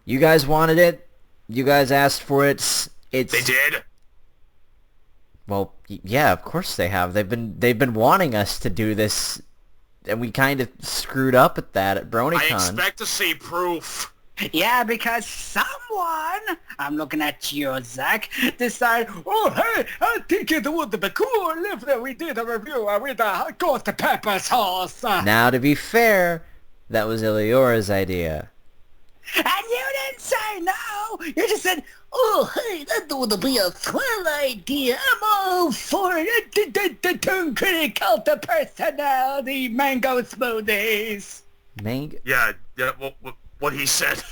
You guys wanted it. You guys asked for it. It's They did. well, yeah, of course they have. They've been wanting us to do this, and we kind of screwed up at that at I BronyCon. expect to see proof. Yeah, because someone, I'm looking at you, Zach, decided, oh, hey, I think it would be cool if we did a review with a ghost pepper sauce. Now, to be fair, that was Iliora's idea. And you didn't say no. You just said, oh, hey, that would be a swell idea. I'm all for it. The Toon Kritic cult of personality mango smoothies. Yeah, what he said.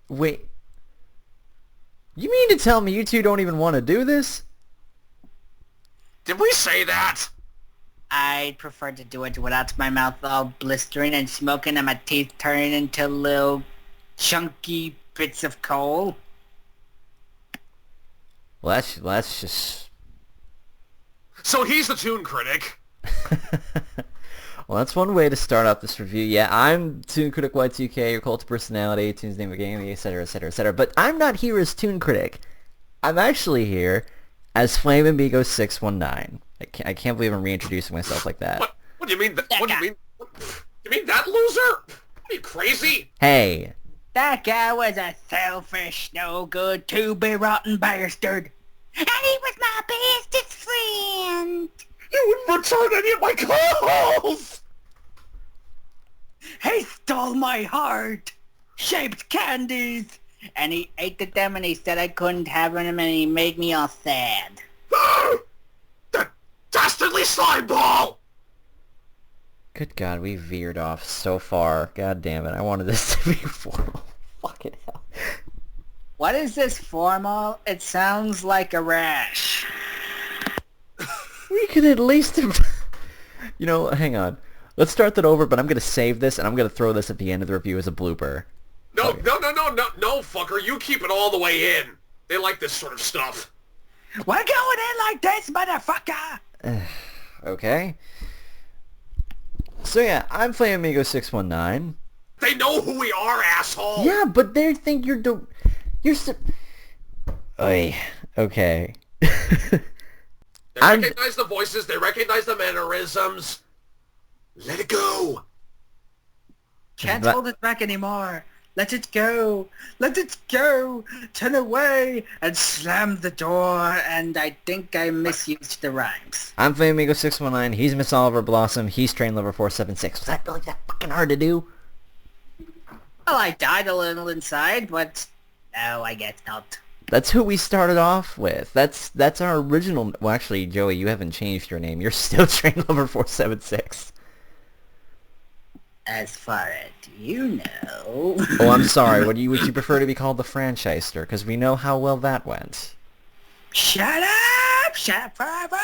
Wait. You mean to tell me you two don't even want to do this? Did we say that? I prefer to do it without my mouth all blistering and smoking and my teeth turning into little chunky bits of coal. Well, that's just... So he's the Toon Critic. Well, that's one way to start off this review. Yeah, I'm ToonKriticY2K, your cult of personality, Toon's name of game, etc., etc., etc. But I'm not here as Toon Critic. I'm actually here as FlameAmigo619. I can't believe I'm reintroducing myself like that. What do you mean? What do you mean? You mean that loser? Are you crazy? Hey, That guy was a selfish, no good, to-be-rotten bastard. And he was my bestest friend. You wouldn't return any of my calls! He stole my heart, shaped candies, and he ate them and he said I couldn't have them and he made me all sad. That dastardly slime ball! good God, we veered off so far. God damn it, I wanted this to be formal. Fucking hell. What is this formal? It sounds like a rash. We could at least have... You know, hang on. Let's start that over, but I'm going to save this, and I'm going to throw this at the end of the review as a blooper. No, fucker, you keep it all the way in. They like this sort of stuff. We're going in like this, motherfucker! Okay. So yeah, I'm FlameAmigo619. They know who we are, asshole! Yeah, but they think you're Oy, okay. They recognize the voices, they recognize the mannerisms. Let it go! Can't But- hold it back anymore. Let it go. Let it go. Turn away and slam the door. And I think I misused the rhymes. I'm FlameAmigo619, he's Miss Oliver Blossom, he's Train Lover 476. Was that really that fucking hard to do? Well, I died a little inside, but no, I guess not. That's who we started off with. That's our original... Well, actually, Joey, you haven't changed your name. You're still Train Lover 476. As far as you know. Oh, I'm sorry. Would you prefer to be called the Franchister? Because we know how well that went. Shut up! Shut up forever!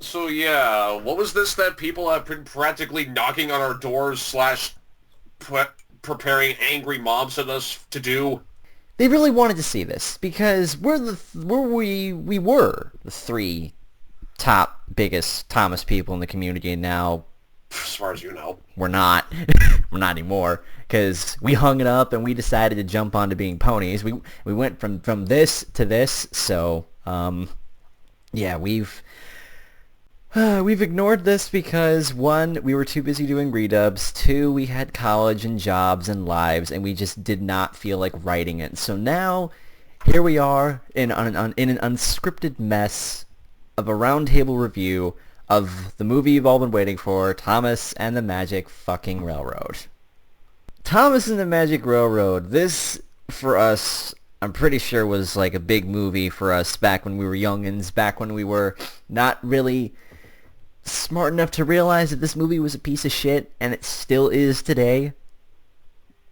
So yeah, what was this that people have been practically knocking on our doors slash preparing angry mobs at us to do? They really wanted to see this because we were the three top biggest Thomas people in the community, and now As far as you know. we're not. We're not anymore because we hung it up and we decided to jump onto being ponies. We went from this to this. So yeah, we've ignored this because, one, we were too busy doing redubs, two, we had college and jobs and lives, and we just did not feel like writing it. So now, here we are in an unscripted mess of a roundtable review of the movie you've all been waiting for, Thomas and the Magic fucking Railroad. Thomas and the Magic Railroad, this, for us, I'm pretty sure was like a big movie for us back when we were youngins, back when we were not really smart enough to realize that this movie was a piece of shit, and it still is today.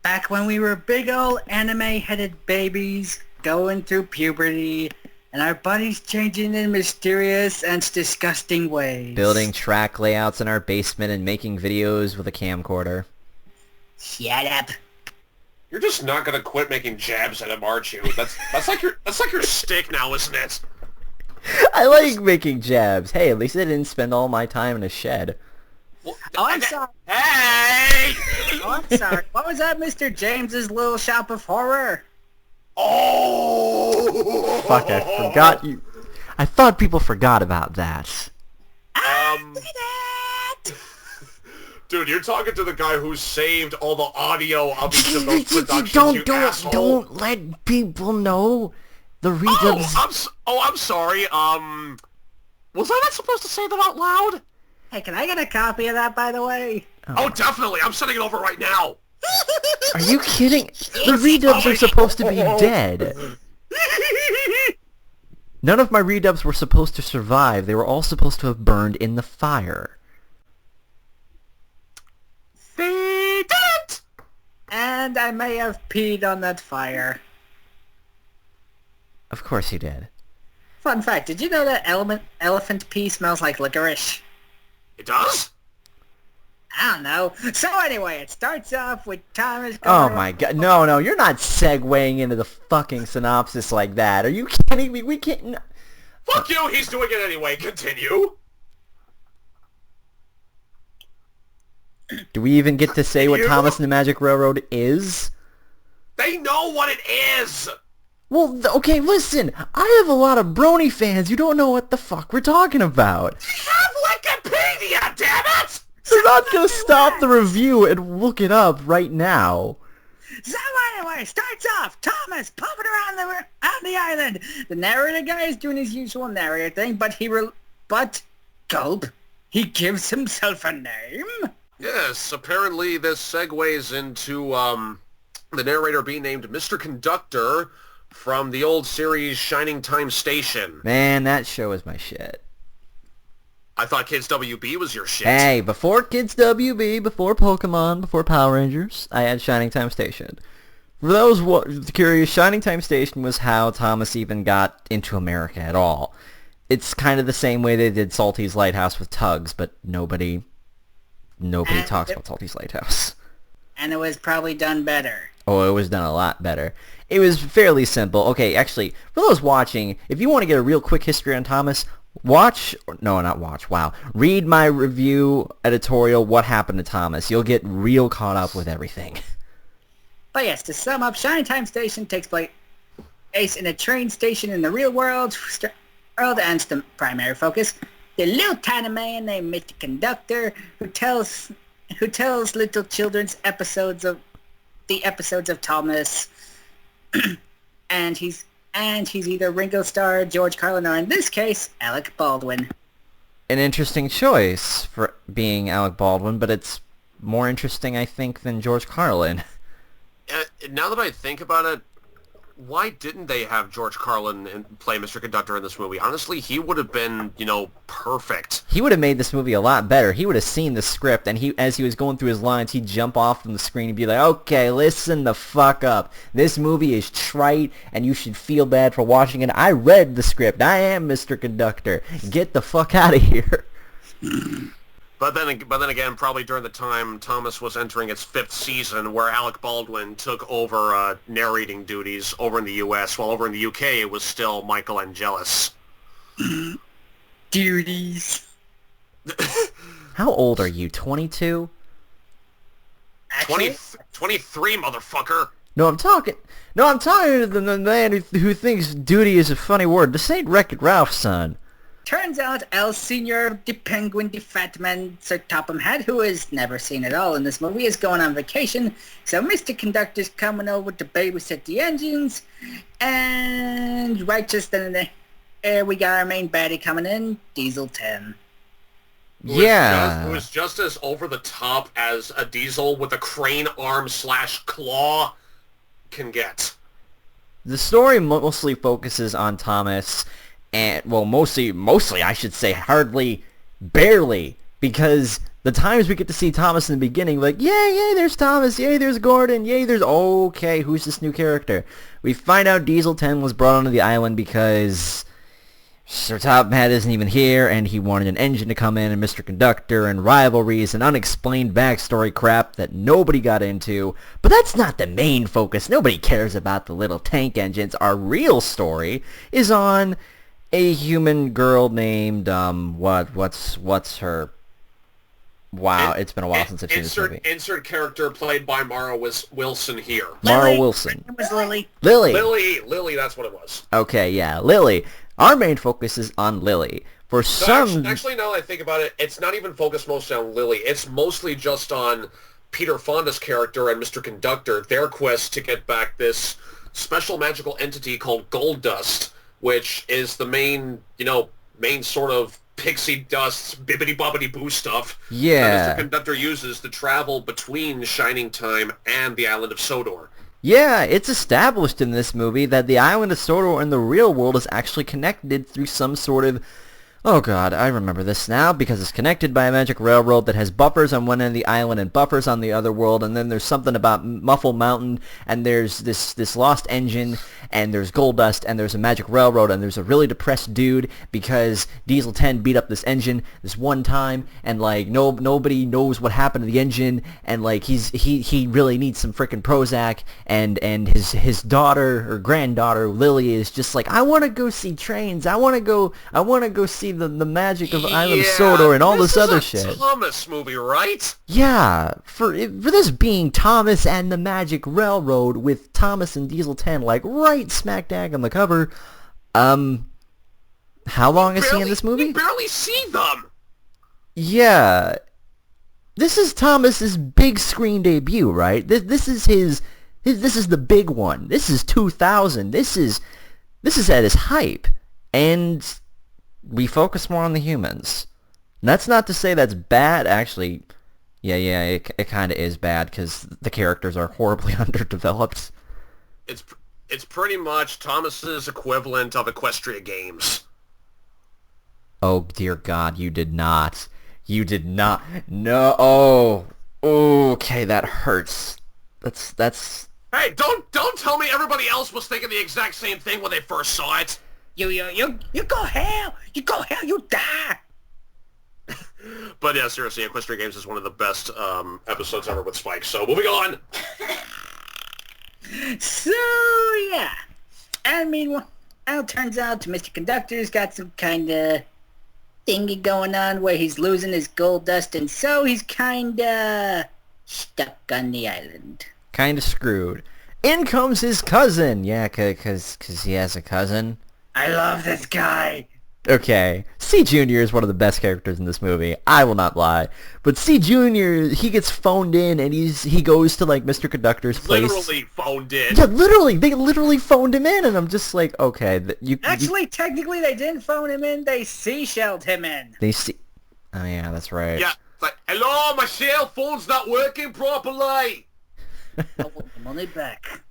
Back when we were big old anime-headed babies going through puberty, and our bodies changing in mysterious and disgusting ways. Building track layouts in our basement and making videos with a camcorder. Shut up. You're just not gonna quit making jabs at him, aren't you? That's like your stick now, isn't it? I like making jabs. Hey, at least I didn't spend all my time in a shed. Oh, I'm sorry. Hey! Oh, I'm sorry. What was that, Mr. James's Little Shop of Horror? Oh! Fuck, I forgot you. I thought people forgot about that. I did it! Dude, you're talking to the guy who saved all the audio of each of those productions, you asshole. Don't let people know the redubs. I'm sorry. Was I not supposed to say that out loud? Hey, can I get a copy of that, by the way? Oh, definitely. I'm sending it over right now. Are you kidding? The redubs are supposed to be dead. None of my redubs were supposed to survive. They were all supposed to have burned in the fire. They didn't! And I may have peed on that fire. Of course you did. Fun fact, did you know that elephant pee smells like licorice? It does? I don't know. So anyway, it starts off with Thomas Oh going... my god. No, you're not segueing into the fucking synopsis like that. Are you kidding me? We can't... Fuck you, he's doing it anyway. Continue. Do we even get to say what Thomas and the Magic Railroad is? They know what it is! Well, okay, listen. I have a lot of Brony fans. You don't know what the fuck we're talking about. Have Wikipedia, damn it! They're not gonna stop the review and look it up right now. So anyway, starts off, Thomas pumping around the island. The narrator guy is doing his usual narrator thing, but gulp, he gives himself a name. Yes, apparently this segues into, the narrator being named Mr. Conductor from the old series Shining Time Station. Man, that show is my shit. I thought Kids WB was your shit. Hey, before Kids WB, before Pokemon, before Power Rangers, I had Shining Time Station. For those curious, Shining Time Station was how Thomas even got into America at all. It's kind of the same way they did Salty's Lighthouse with Tugs, but nobody talks about Salty's Lighthouse. And it was probably done better. Oh, it was done a lot better. It was fairly simple. Okay, actually, for those watching, if you want to get a real quick history on Thomas, read my review editorial, What Happened to Thomas. You'll get real caught up with everything. But yes, to sum up, Shining Time Station takes place in a train station in the real world, and it's the primary focus. The little tiny man named Mr. Conductor who tells little children's episodes of Thomas, and he's either Ringo Starr, George Carlin, or in this case, Alec Baldwin. An interesting choice for being Alec Baldwin, but it's more interesting, I think, than George Carlin. Now that I think about it, why didn't they have George Carlin play Mr. Conductor in this movie? Honestly, he would have been, perfect. He would have made this movie a lot better. He would have seen the script, and as he was going through his lines, he'd jump off from the screen and be like, okay, listen the fuck up. This movie is trite, and you should feel bad for watching it. I read the script. I am Mr. Conductor. Get the fuck out of here. But then again, probably during the time Thomas was entering its 5th season, where Alec Baldwin took over narrating duties over in the U.S., while over in the U.K. it was still Michael Angelis. Duties. How old are you? 22? 23, motherfucker. No, I'm talking to the man who thinks duty is a funny word. This ain't Wreck-It Ralph, son. Turns out El Senor de Penguin de Fat Man Sir Topham Hatt, who is never seen at all in this movie, is going on vacation. So Mr. Conductor's coming over to babysit the engines. And right just then and there, we got our main baddie coming in, Diesel 10. Who is just as over the top as a Diesel with a crane arm / claw can get. The story mostly focuses on Thomas, and, well, mostly, I should say, barely, because the times we get to see Thomas in the beginning, like, yay, there's Thomas, yay, there's Gordon, yay, there's, okay, who's this new character? We find out Diesel 10 was brought onto the island because Sir Topham Hatt isn't even here, and he wanted an engine to come in, and Mr. Conductor, and rivalries, and unexplained backstory crap that nobody got into. But that's not the main focus. Nobody cares about the little tank engines. Our real story is on a human girl named, what's her Wow, it's been a while since I've seen this movie. Insert character played by Mara Wilson here. Mara Wilson. It was Lily. Lily, that's what it was. Okay, yeah, Lily. Our main focus is on Lily. For some... Actually, now that I think about it, it's not even focused mostly on Lily. It's mostly just on Peter Fonda's character and Mr. Conductor, their quest to get back this special magical entity called Gold Dust, which is the main sort of pixie dust, bibbity-bobbity-boo stuff that Mr. Conductor uses to travel between Shining Time and the island of Sodor. Yeah, it's established in this movie that the island of Sodor and the real world is actually connected through some sort of... Oh god, I remember this now, because it's connected by a magic railroad that has buffers on one end of the island and buffers on the other world, and then there's something about Muffle Mountain, and there's this lost engine, and there's gold dust, and there's a magic railroad, and there's a really depressed dude because Diesel 10 beat up this engine this one time, and like nobody knows what happened to the engine, and like he really needs some freaking Prozac, and his daughter or granddaughter Lily is just like, I want to go see trains, I want to go see the magic of Island of Sodor and all this other shit. This is a Thomas movie, right? Yeah, for this being Thomas and the Magic Railroad with Thomas and Diesel 10 like right smack dab on the cover. How long is he in this movie? We barely see them. Yeah. This is Thomas's big screen debut, right? This is this is the big one. This is 2000. This is at his hype. And we focus more on the humans. That's not to say that's bad, actually. Yeah, it kind of is bad because the characters are horribly underdeveloped. It's pretty much Thomas's equivalent of Equestria Games. Oh dear God, you did not. You did not. No. Oh. Okay, that hurts. That's. Hey, don't tell me everybody else was thinking the exact same thing when they first saw it. You go hell! You go hell! You die! But yeah, seriously, Equestria Games is one of the best episodes ever with Spike. So moving on. So yeah, I mean, well, it turns out Mr. Conductor's got some kind of thingy going on where he's losing his gold dust, and so he's kind of stuck on the island. Kind of screwed. In comes his cousin. Yeah, cause he has a cousin. I love this guy. Okay, C. Jr. is one of the best characters in this movie. I will not lie. But C. Jr., he gets phoned in, and he goes to, like, Mr. Conductor's place. Literally phoned in. Yeah, literally. They literally phoned him in, and I'm just like, okay. Technically, they didn't phone him in. They seashelled him in. Oh, yeah, that's right. Yeah, it's like, hello, my cell phone's not working properly. I want the money back.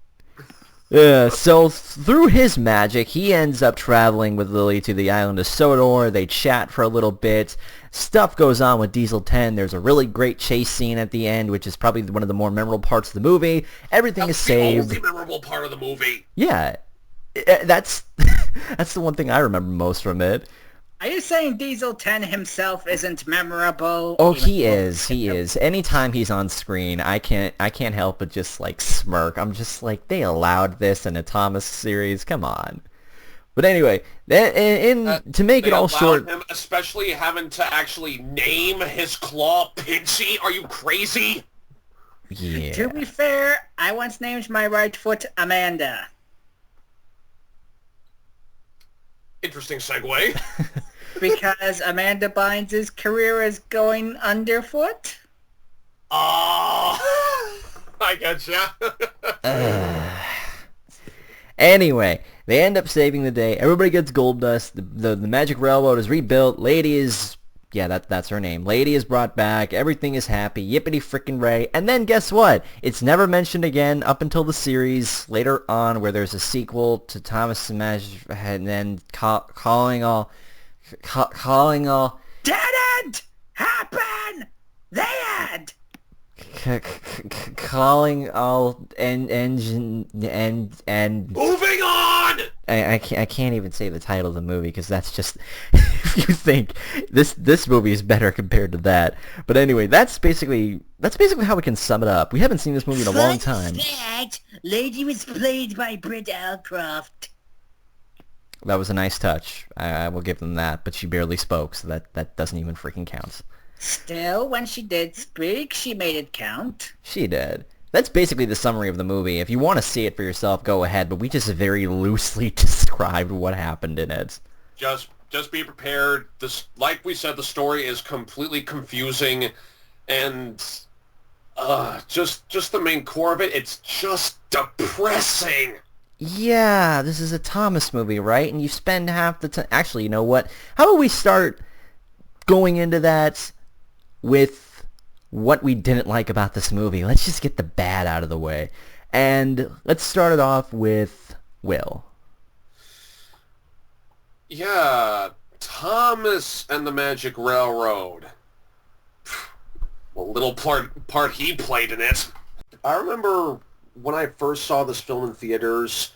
Yeah, so through his magic, he ends up traveling with Lily to the island of Sodor. They chat for a little bit. Stuff goes on with Diesel 10. There's a really great chase scene at the end, which is probably one of the more memorable parts of the movie. Everything is saved. That's the only memorable part of the movie. Yeah, that's that's the one thing I remember most from it. Are you saying Diesel 10 himself isn't memorable? Oh, he is. He is. Anytime he's on screen, I can't help but just like smirk. I'm just like, they allowed this in a Thomas series. Come on. But anyway, to make it all short, him, especially having to actually name his claw Pinchy. Are you crazy? Yeah. To be fair, I once named my right foot Amanda. Interesting segue. Because Amanda Bynes' career is going underfoot? Oh, I gotcha. Anyway, they end up saving the day. Everybody gets gold dust. The magic railroad is rebuilt. Lady is... Yeah, that's her name. Lady is brought back. Everything is happy. Yippity frickin' Ray. And then guess what? It's never mentioned again up until the series later on where there's a sequel to Thomas and Magic and then calling all... Didn't happen! They had! Calling all engine and Moving on! I can't even say the title of the movie because that's just if you think this movie is better compared to that. But anyway, that's basically how we can sum it up. We haven't seen this movie in a long time. Fact, Lady was played by Britt Alcroft. That was a nice touch. I will give them that, but she barely spoke, so that doesn't even freaking count. Still, when she did speak, she made it count. She did. That's basically the summary of the movie. If you want to see it for yourself, go ahead, but we just very loosely described what happened in it. Just be prepared. This, like we said, the story is completely confusing, and just the main core of it, it's just depressing. Yeah, this is a Thomas movie, right? And you spend half the time... Actually, you know what? How about we start going into that with what we didn't like about this movie? Let's just get the bad out of the way. And let's start it off with Will. Yeah, Thomas and the Magic Railroad. What little part he played in it. I remember when I first saw this film in theaters,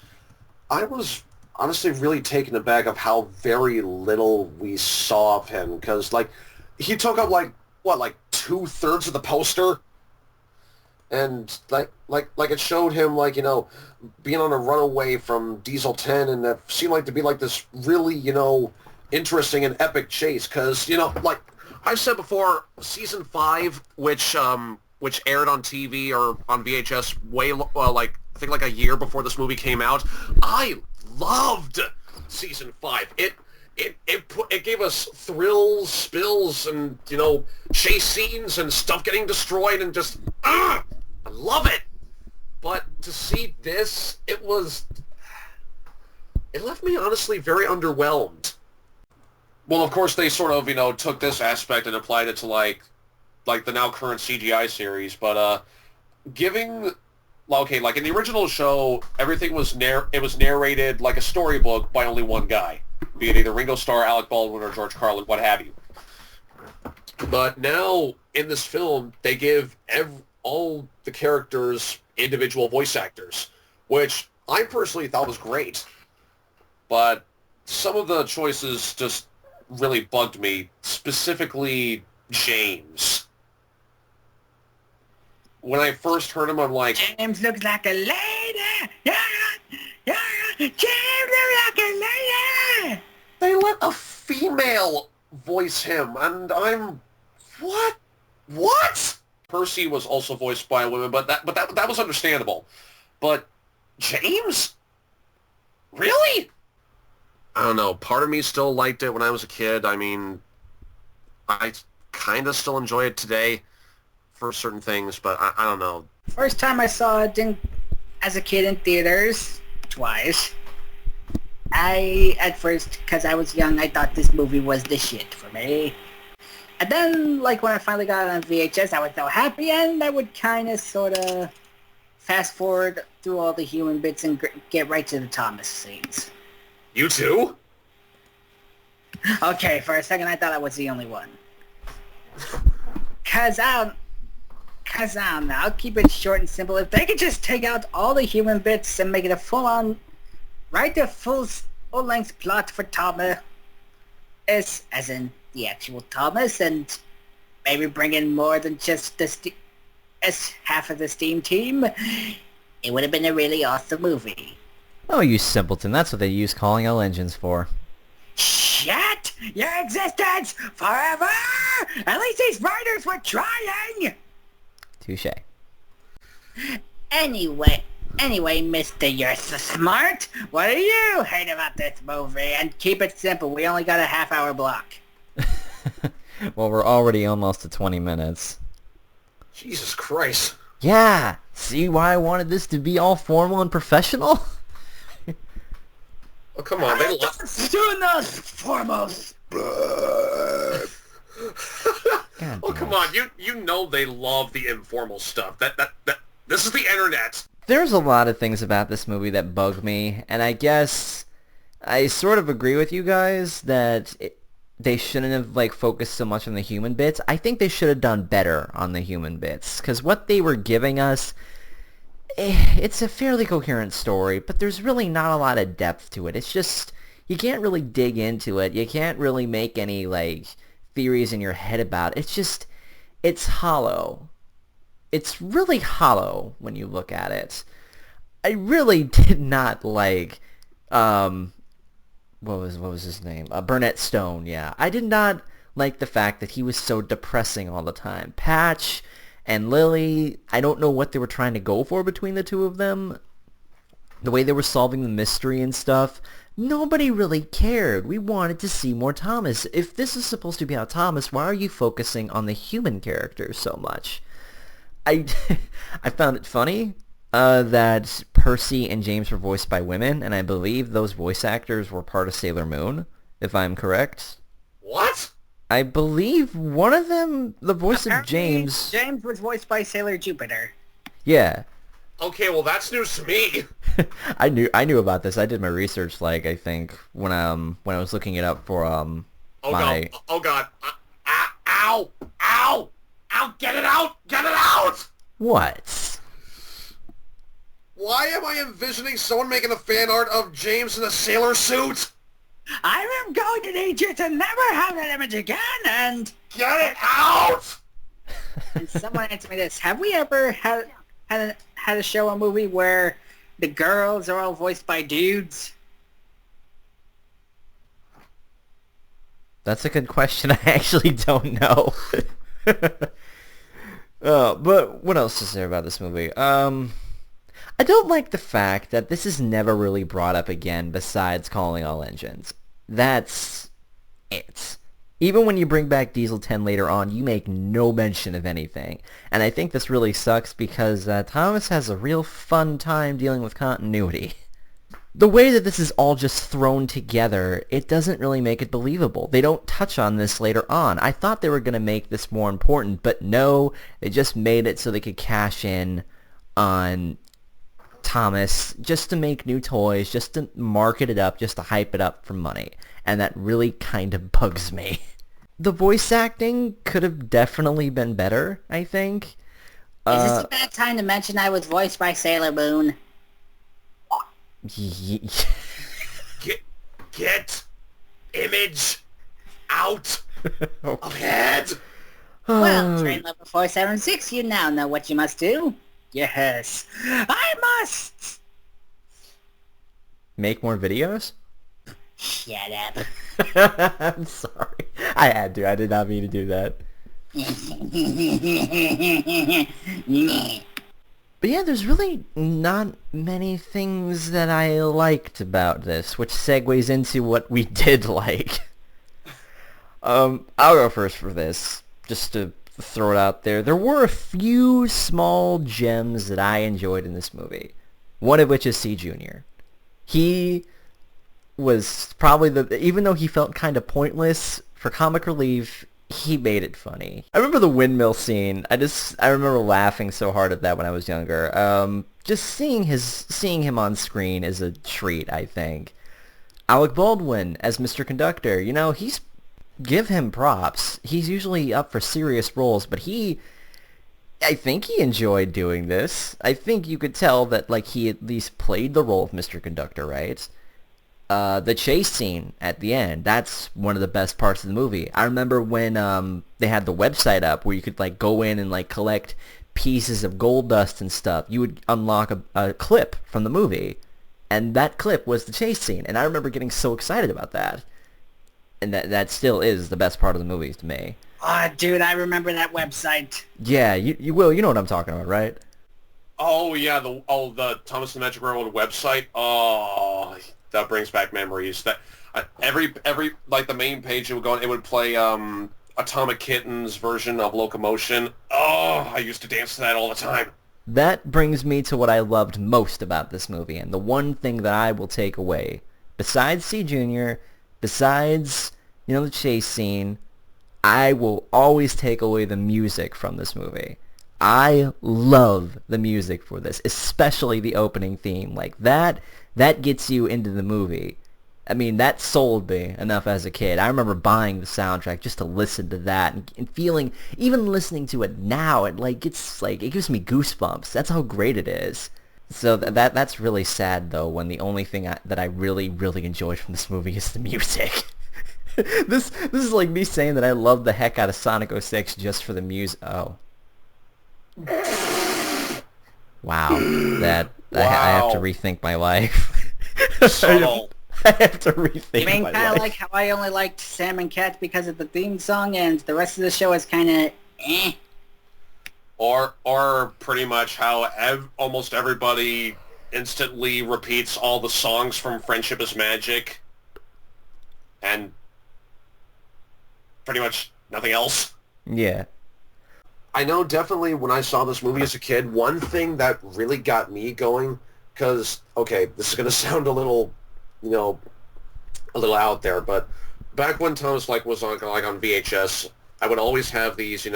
I was honestly really taken aback of how very little we saw of him, because, like, he took up, like, what, like, 2/3 of the poster? And, like it showed him, like, you know, being on a runaway from Diesel 10, and that seemed like to be, like, this really, you know, interesting and epic chase, because, you know, like, I've said before, Season 5, which aired on TV or on VHS like, I think like a year before this movie came out, I loved Season 5. It gave us thrills, spills, and, you know, chase scenes and stuff getting destroyed, and just, I love it. But to see this, it left me honestly very underwhelmed. Well, of course, they sort of, you know, took this aspect and applied it to, like the now current CGI series, but giving, okay, like in the original show, everything was narrated like a storybook by only one guy, be it either Ringo Starr, Alec Baldwin, or George Carlin, what have you. But now in this film, they give all the characters individual voice actors, which I personally thought was great. But some of the choices just really bugged me, specifically James. When I first heard him, I'm like, James looks like a lady! Yeah! James looks like a lady! they let a female voice him, and I'm, what? What? Percy was also voiced by a woman, but that was understandable. But James? Really? I don't know. Part of me still liked it when I was a kid. I mean, I kind of still enjoy it today for certain things, but I don't know. First time I saw it as a kid in theaters, twice. At first, because I was young, I thought this movie was the shit for me. And then, like, when I finally got it on VHS, I was so happy, and I would kind of, sort of, fast forward through all the human bits and get right to the Thomas scenes. You too? Okay, for a second I thought I was the only one. Cause I don't know, I'll keep it short and simple. If they could just take out all the human bits and make it a full-on, write a full-length plot for Thomas, as in the actual Thomas, and maybe bring in more than just as half of the Steam team, it would have been a really awesome movie. Oh, you simpleton. That's what they use calling all engines for. Shut your existence forever! At least these writers were trying! Touché. Anyway, Mr. You're so smart. What do you hate about this movie? And keep it simple. We only got a half-hour block. Well, we're already almost at 20 minutes. Jesus Christ. Yeah! See why I wanted this to be all formal and professional? Oh, come on. They love... Soonest foremost. Oh, come on. You know they love the informal stuff. This is the internet. There's a lot of things about this movie that bug me, and I guess I sort of agree with you guys that they shouldn't have, like, focused so much on the human bits. I think they should have done better on the human bits, because what they were giving us, it's a fairly coherent story, but there's really not a lot of depth to it. It's just, you can't really dig into it. You can't really make any, like, theories in your head about it. It's just, it's hollow. It's really hollow when you look at it. I really did not like, what was his name? Burnett Stone, yeah. I did not like the fact that he was so depressing all the time. Patch and Lily, I don't know what they were trying to go for between the two of them. The way they were solving the mystery and stuff, nobody really cared. We wanted to see more Thomas. If this is supposed to be about Thomas, why are you focusing on the human characters so much? I I found it funny that Percy and James were voiced by women, and I believe those voice actors were part of Sailor Moon, if I'm correct. What? I believe one of them, the voice of James... James was voiced by Sailor Jupiter. Yeah. Okay, well that's news to me. I knew about this. I did my research, like, I think, when I was looking it up for, Oh my... god. Oh god. Ow! Ow! Ow! Get it out! Get it out! What? Why am I envisioning someone making a fan art of James in a sailor suit? I am going to need you to never have that image again, and... Get it out! And someone answer me this. Have we ever had a show or movie where the girls are all voiced by dudes? That's a good question. I actually don't know. But what else is there about this movie? I don't like the fact that this is never really brought up again besides calling all engines. That's it. Even when you bring back Diesel 10 later on, you make no mention of anything. And I think this really sucks because Thomas has a real fun time dealing with continuity. The way that this is all just thrown together, it doesn't really make it believable. They don't touch on this later on. I thought they were going to make this more important, but no, they just made it so they could cash in on Thomas just to make new toys, just to market it up, just to hype it up for money. And that really kind of bugs me. The voice acting could have definitely been better, I think. Is this a bad time to mention I was voiced by Sailor Moon? Get image out of head. Well, train level 476, you now know what you must do. Yes, I must! Make more videos? Shut up. I'm sorry. I had to. I did not mean to do that. But yeah, there's really not many things that I liked about this, which segues into what we did like. I'll go first for this, just to throw it out there. There were a few small gems that I enjoyed in this movie. One of which is C. Jr. He was probably even though he felt kind of pointless, for comic relief, he made it funny. I remember the windmill scene. I remember laughing so hard at that when I was younger. Just seeing him on screen is a treat, I think. Alec Baldwin as Mr. Conductor, give him props. He's usually up for serious roles, but I think he enjoyed doing this. I think you could tell that, he at least played the role of Mr. Conductor, right? The chase scene at the end, that's one of the best parts of the movie. I remember when they had the website up where you could go in and collect pieces of gold dust and stuff. You would unlock a clip from the movie, and that clip was the chase scene. And I remember getting so excited about that. And that still is the best part of the movie to me. Dude, I remember that website. Yeah, you will. You know what I'm talking about, right? Oh yeah, the Thomas the Magic Railroad website. Oh, that brings back memories. That every the main page it would go on, it would play Atomic Kitten's version of Locomotion. Oh, I used to dance to that all the time. That brings me to what I loved most about this movie, and the one thing that I will take away, besides C. Jr., besides the chase scene, I will always take away the music from this movie. I love the music for this, especially the opening theme. That gets you into the movie. I mean, that sold me enough as a kid. I remember buying the soundtrack just to listen to that and feeling, even listening to it now, it gives me goosebumps. That's how great it is. So that's really sad though, when the only thing that I really, really enjoyed from this movie is the music. This is like me saying that I love the heck out of Sonic 06 just for the music. Oh. Wow. I have to rethink my life. Subtle. I have to rethink I mean, my kind of life. like how I only liked Sam and Cat because of the theme song, and the rest of the show is kind of eh. Or pretty much how almost everybody instantly repeats all the songs from Friendship is Magic, and pretty much nothing else. Yeah. I know definitely when I saw this movie as a kid, one thing that really got me going, because, okay, this is going to sound a little, a little out there, but back when Thomas was on VHS, I would always have these,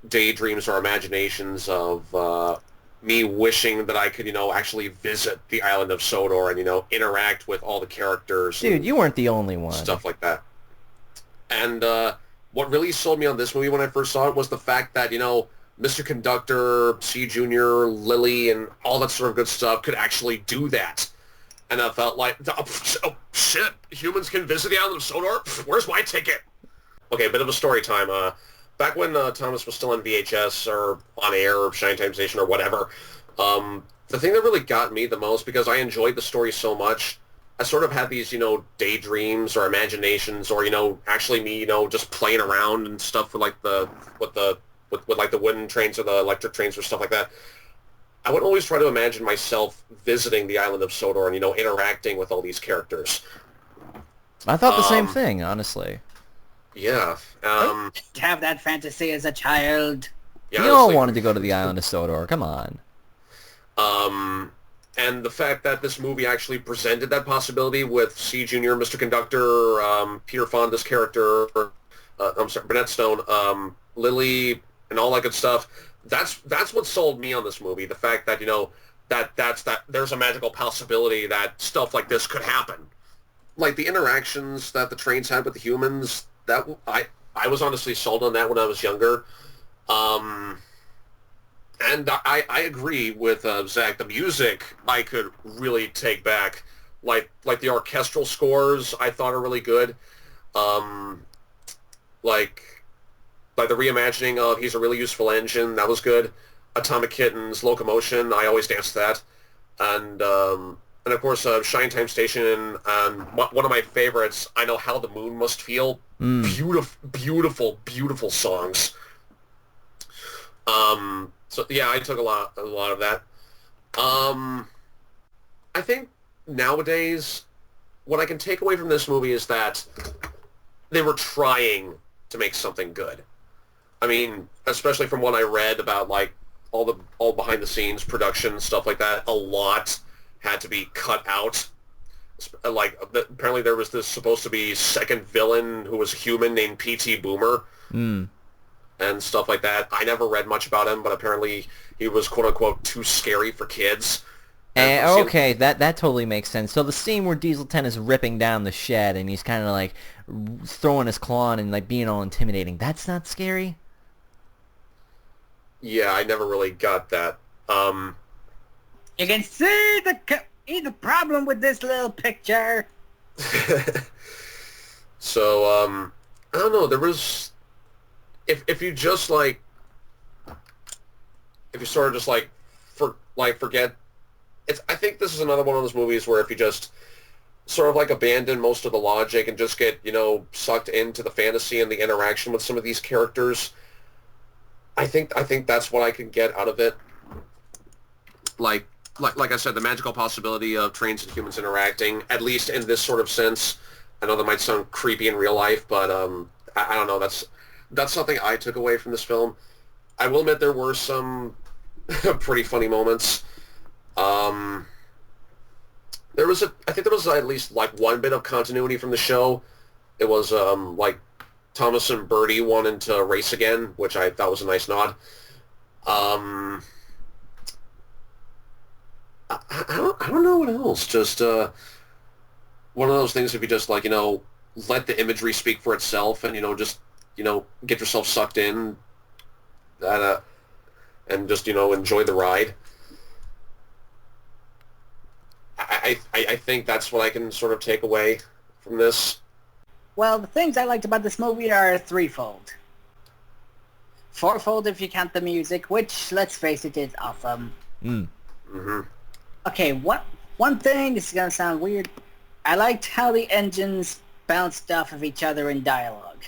daydreams or imaginations of me wishing that I could, actually visit the island of Sodor and, interact with all the characters. Dude, you weren't the only one. Stuff like that. And what really sold me on this movie when I first saw it was the fact that, Mr. Conductor, C. Jr., Lily, and all that sort of good stuff could actually do that. And I felt like, oh, shit, humans can visit the island of Sodor? Where's my ticket? Okay, bit of a story time. Back when Thomas was still on VHS or on air or Shine Time Station or whatever, the thing that really got me the most, because I enjoyed the story so much, I sort of had these, daydreams or imaginations or, actually me, just playing around and stuff with like the wooden trains or the electric trains or stuff like that. I would always try to imagine myself visiting the island of Sodor and, interacting with all these characters. I thought the same thing, honestly. Yeah. To have that fantasy as a child. Yeah, We all wanted to go to the island of Sodor. Come on. And the fact that this movie actually presented that possibility with C. Jr., Mr. Conductor, Peter Fonda's character, Burnett Stone, Lily, and all that good stuff. That's what sold me on this movie. The fact that that there's a magical possibility that stuff like this could happen. Like the interactions that the trains had with the humans. That I was honestly sold on that when I was younger. And I agree with Zach. The music I could really take back. Like the orchestral scores I thought are really good. Like the reimagining of He's a Really Useful Engine, that was good. Atomic Kitten's Locomotion, I always danced to that. And of course Shine Time Station, and one of my favorites, I Know How the Moon Must Feel. Beautiful songs. So yeah, I took a lot of that. I think nowadays what I can take away from this movie is that they were trying to make something good. I mean, especially from what I read about like all behind the scenes production stuff like that, a lot had to be cut out. Like apparently there was this supposed to be second villain who was a human named P.T. Boomer. And stuff like that. I never read much about him, but apparently he was quote-unquote too scary for kids. Okay, that totally makes sense. So the scene where Diesel 10 is ripping down the shed and he's kind of like throwing his claw on and like being all intimidating, that's not scary? Yeah, I never really got that. You can see the problem with this little picture. So, I don't know, there was... If you just like... If you sort of just like forget... I think this is another one of those movies where if you just sort of like abandon most of the logic and just get, sucked into the fantasy and the interaction with some of these characters, I think that's what I can get out of it. Like I said, the magical possibility of trains and humans interacting, at least in this sort of sense. I know that might sound creepy in real life, but I don't know. That's something I took away from this film. I will admit there were some pretty funny moments. I think there was at least like one bit of continuity from the show. It was like Thomas and Birdie wanting to race again, which I thought was a nice nod. I don't know what else. Just one of those things if you just like let the imagery speak for itself and just get yourself sucked in and just enjoy the ride. I think that's what I can sort of take away from this. Well, the things I liked about this movie are threefold. Fourfold if you count the music, which, let's face it, is awesome. Mm. Mm-hmm. Okay, one thing, this is going to sound weird. I liked how the engines bounced off of each other in dialogue.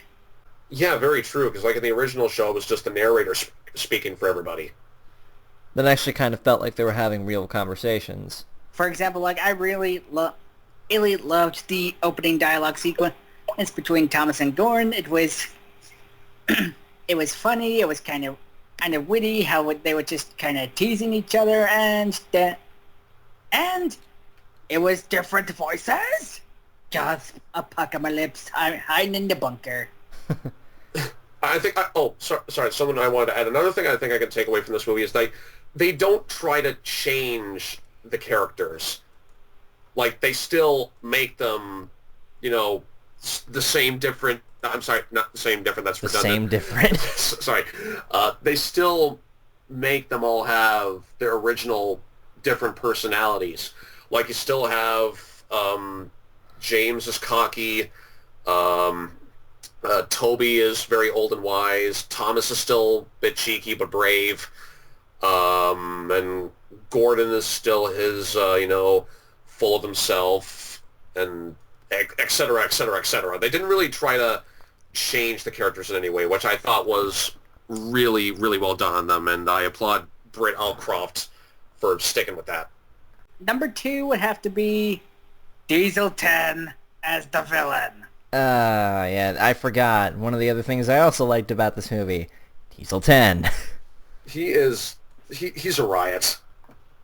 Yeah, very true, because like in the original show, it was just the narrator speaking for everybody. That actually kind of felt like they were having real conversations. For example, like I really loved the opening dialogue sequence between Thomas and Gorn. It was it was funny. It was kind of witty how they were just kind of teasing each other, and it was different voices. Just a puck on my lips. I'm hiding in the bunker. I think. Sorry. Something I wanted to add. Another thing I think I can take away from this movie is they don't try to change the characters. Like they still make them, the same different. I'm sorry, not the same different. That's redundant. The same different. Sorry. They still make them all have their original different personalities. Like you still have James is cocky. Toby is very old and wise. Thomas is still a bit cheeky but brave. And Gordon is still his, full of himself, and et cetera, et cetera, et cetera. They didn't really try to change the characters in any way, which I thought was really, really well done on them, and I applaud Britt Allcroft for sticking with that. Number 2 would have to be Diesel 10 as the villain. Yeah, I forgot. One of the other things I also liked about this movie, Diesel 10. He's a riot.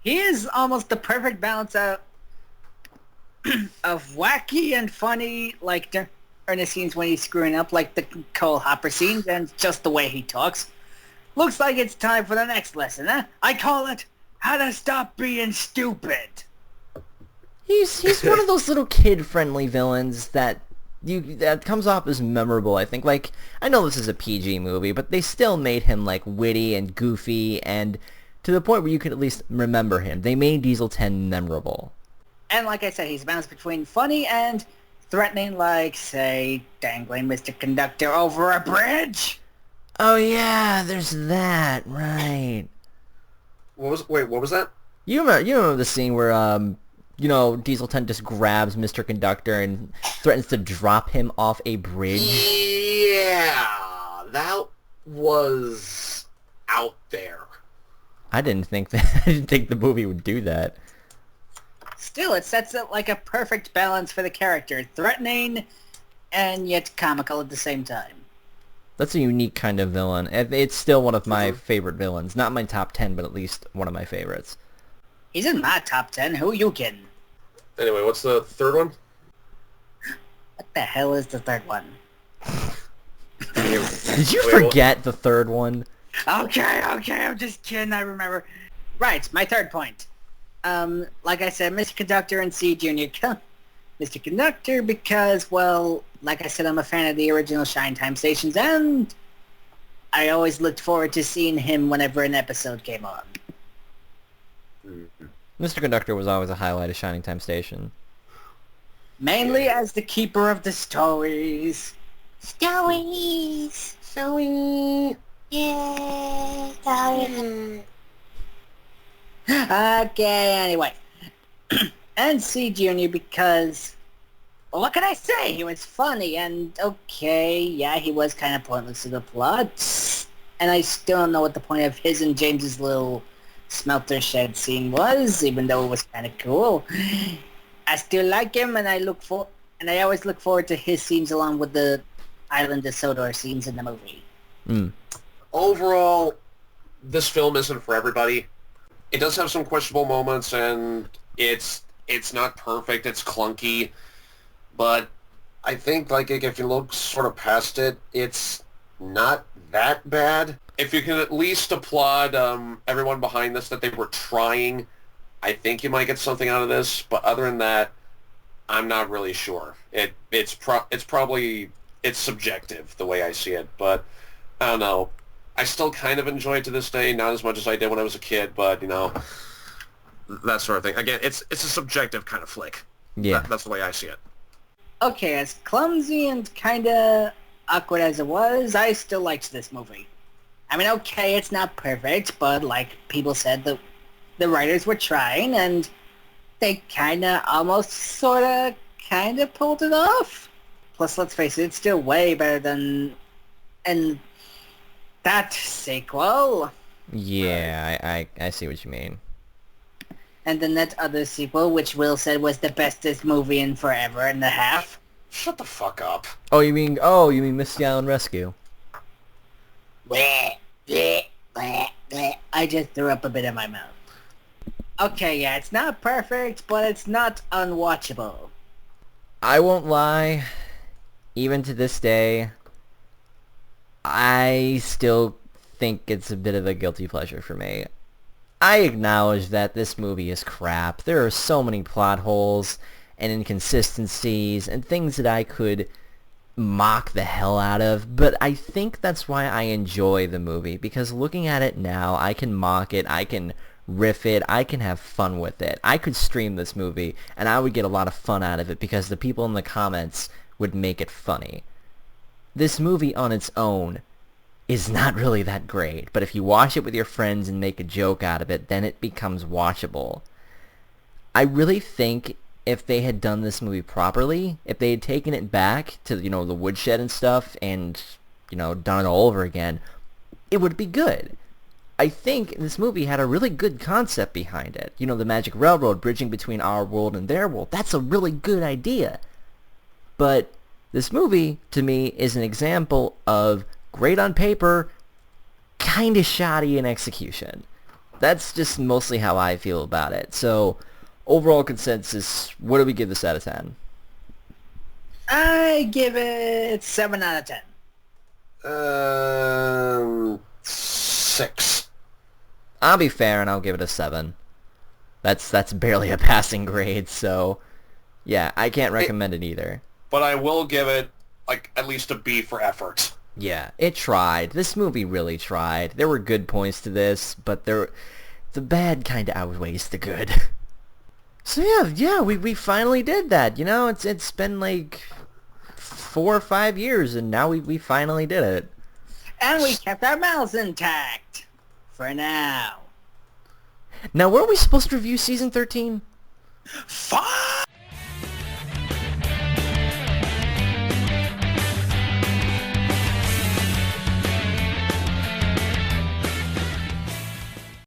He is almost the perfect balance of wacky and funny, like during the scenes when he's screwing up, like the Cole Hopper scenes, and just the way he talks. Looks like it's time for the next lesson, huh? I call it How to Stop Being Stupid. He's one of those little kid-friendly villains that comes off as memorable, I think. Like, I know this is a PG movie, but they still made him, like, witty and goofy, and to the point where you could at least remember him. They made Diesel 10 memorable. And like I said, he's balanced between funny and threatening, like, say, dangling Mr. Conductor over a bridge. Oh, yeah, there's that, right. What was that? You remember the scene where, Diesel 10 just grabs Mr. Conductor and threatens to drop him off a bridge? Yeah, that was out there. I didn't think the movie would do that. Still, it sets it like a perfect balance for the character, threatening and yet comical at the same time. That's a unique kind of villain. It's still one of my favorite villains. Not my top 10, but at least one of my favorites. He's in my top 10. Who you kidding? Anyway, what's the third one? What the hell is the third one? Did you forget the third one? Okay, I'm just kidding, I remember. Right, my third point. Like I said, Mr. Conductor and C Junior. Mr. Conductor because, well, like I said, I'm a fan of the original Shine Time stations, and I always looked forward to seeing him whenever an episode came on. Mr. Conductor was always a highlight of Shining Time Station. Mainly as the keeper of the stories. Stories. Sorry. Yeah, stories. Okay, anyway. And C Junior because, well, what can I say? He was funny and okay, yeah, he was kind of pointless to the plot. And I still don't know what the point of his and James's little smelter shed scene was, even though it was kind of cool. I still like him, and I always look forward to his scenes along with the Island of Sodor scenes in the movie. Overall, this film isn't for everybody. It does have some questionable moments, and it's not perfect. It's clunky, but I think like if you look sort of past it, it's not that bad. If you can at least applaud everyone behind this that they were trying, I think you might get something out of this. But other than that, I'm not really sure. It's probably subjective the way I see it, but I don't know. I still kind of enjoy it to this day, not as much as I did when I was a kid, but that sort of thing. Again, it's a subjective kind of flick. Yeah, that's the way I see it. Okay, as clumsy and kind of awkward as it was, I still liked this movie. I mean, okay, it's not perfect, but like people said, the writers were trying, and they kind of almost sort of kind of pulled it off. Plus, let's face it, it's still way better than and that sequel. Yeah, I see what you mean. And then that other sequel, which Will said was the bestest movie in forever and a half. Shut the fuck up. Oh, you mean Misty Island Rescue? Bleh, bleh, bleh, bleh. I just threw up a bit in my mouth. Okay, yeah, it's not perfect, but it's not unwatchable. I won't lie, even to this day, I still think it's a bit of a guilty pleasure for me. I acknowledge that this movie is crap. There are so many plot holes and inconsistencies and things that I could mock the hell out of, but I think that's why I enjoy the movie, because looking at it now, I can mock it, I can riff it, I can have fun with it. I could stream this movie, and I would get a lot of fun out of it because the people in the comments would make it funny. This movie on its own is not really that great, but if you watch it with your friends and make a joke out of it, then it becomes watchable. I really think if they had done this movie properly, if they had taken it back to, the woodshed and stuff and, done it all over again, it would be good. I think this movie had a really good concept behind it. The Magic Railroad bridging between our world and their world. That's a really good idea. But this movie, to me, is an example of great on paper, kind of shoddy in execution. That's just mostly how I feel about it. So, overall consensus, what do we give this out of 10? I give it 7 out of 10. 6. I'll be fair and I'll give it a 7. That's barely a passing grade, so yeah, I can't recommend it either. But I will give it at least a B for effort. Yeah, it tried. This movie really tried. There were good points to this, but the bad kind of outweighs the good. So yeah, we finally did that. It's been like 4 or 5 years, and now we finally did it. And we kept our mouths intact. For now. Now, weren't we supposed to review season 13? Fuck!